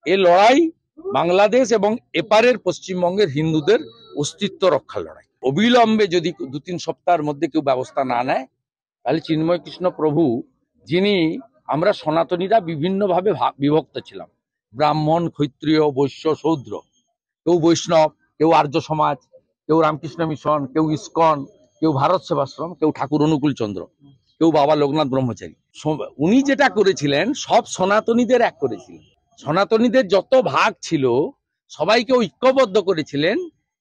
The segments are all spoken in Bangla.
এ লড়াই বাংলাদেশ এবং এপারের পশ্চিমবঙ্গের হিন্দুদের অস্তিত্ব রক্ষার লড়াই। অবিলম্বে যদি 2-3 সপ্তাহের মধ্যে কেউ ব্যবস্থা না নেয়, তাহলে চিন্ময় কৃষ্ণ প্রভু, যিনি আমরা সনাতনীরা বিভিন্নভাবে বিভক্ত ছিলাম, ব্রাহ্মণ, ক্ষত্রিয়, বৈশ্য, শূদ্র, কেউ বৈষ্ণব, কেউ আর্য সমাজ, কেউ রামকৃষ্ণ মিশন, কেউ ইস্কন, কেউ ভারত সেবাশ্রম, কেউ ঠাকুর অনুকূল চন্দ্র, কেউ বাবা লোকনাথ ব্রহ্মচারী। উনি যেটা করেছিলেন সব সনাতনীদের এক করেছিলেন, সনাতনীদের যত ভাগ ছিল সবাইকে ঐক্যবদ্ধ করেছিলেন।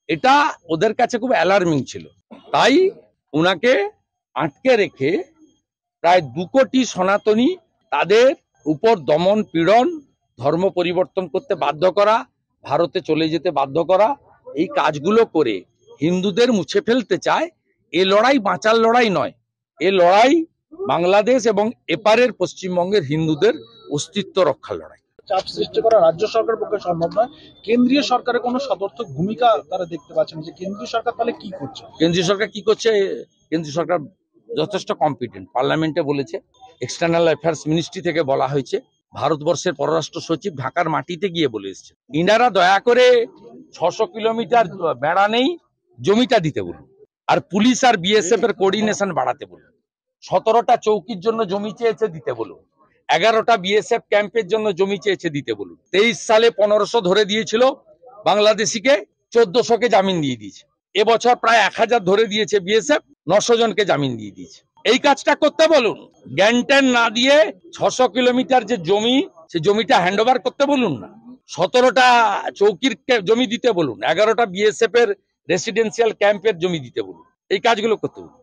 এটা ওদের কাছে খুব অ্যালার্মিং ছিল। তাই উনাকে আটকে রেখে প্রায় 2 কোটি সনাতনী, তাদের উপর দমন পীড়ন, ধর্ম পরিবর্তন করতে বাধ্য করা, ভারতে চলে যেতে বাধ্য করা, এই কাজগুলো করে হিন্দুদের মুছে ফেলতে চায়। এ লড়াই বাঁচার লড়াই নয়, এ লড়াই বাংলাদেশ এবং এপারের পশ্চিমবঙ্গের হিন্দুদের অস্তিত্ব রক্ষার লড়াই। চাপ সৃষ্টি করা রাজ্য সরকারের পক্ষে সম্ভব নয়। কেন্দ্রীয় সরকারের কোনো সদর্থক ভূমিকা তারা দেখতে পাচ্ছেন যে কেন্দ্রীয় সরকার তাহলে কি করছে? কেন্দ্রীয় সরকার কি করছে? কেন্দ্রীয় সরকার যথেষ্ট কম্পিটেন্ট। পার্লামেন্টে বলেছে, এক্সটার্নাল অ্যাফেয়ার্স মিনিস্ট্রি থেকে বলা হয়েছে, ভারতবর্ষের পররাষ্ট্র সচিব ঢাকার মাটিতে গিয়ে বলে এসেছে, ইনারা দয়া করে 600 কিলোমিটার বেড়া নেই জমিটা দিতে বলুন, আর পুলিশ আর বিএসএফ এর কোঅর্ডিনেশন বাড়াতে বলুন। 17টা চৌকির জন্য জমি চেয়েছে, দিতে বলুন। 11টা বিএসএফ ক্যাম্পের জন্য জমি চেয়েছে, দিতে বলুন। 23 সালে 1500 ধরে দিয়েছিল বাংলাদেশিকে, 1400কে জামিন দিয়ে দিয়েছে। এবছর প্রায় 1000 ধরে দিয়েছে বিএসএফ, 900 জনকে জামিন দিয়ে দিয়েছে। এই কাজটা করতে বলুন। জ্ঞান না দিয়ে 600 কিলোমিটার যে জমি, সে জমিটা হ্যান্ড ওভার করতে বলুন না। 17টা চৌকির জমি দিতে বলুন, 11টা বিএসএফ এর রেসিডেন্সিয়াল ক্যাম্পের জমি দিতে বলুন। এই কাজগুলো করতে বলুন।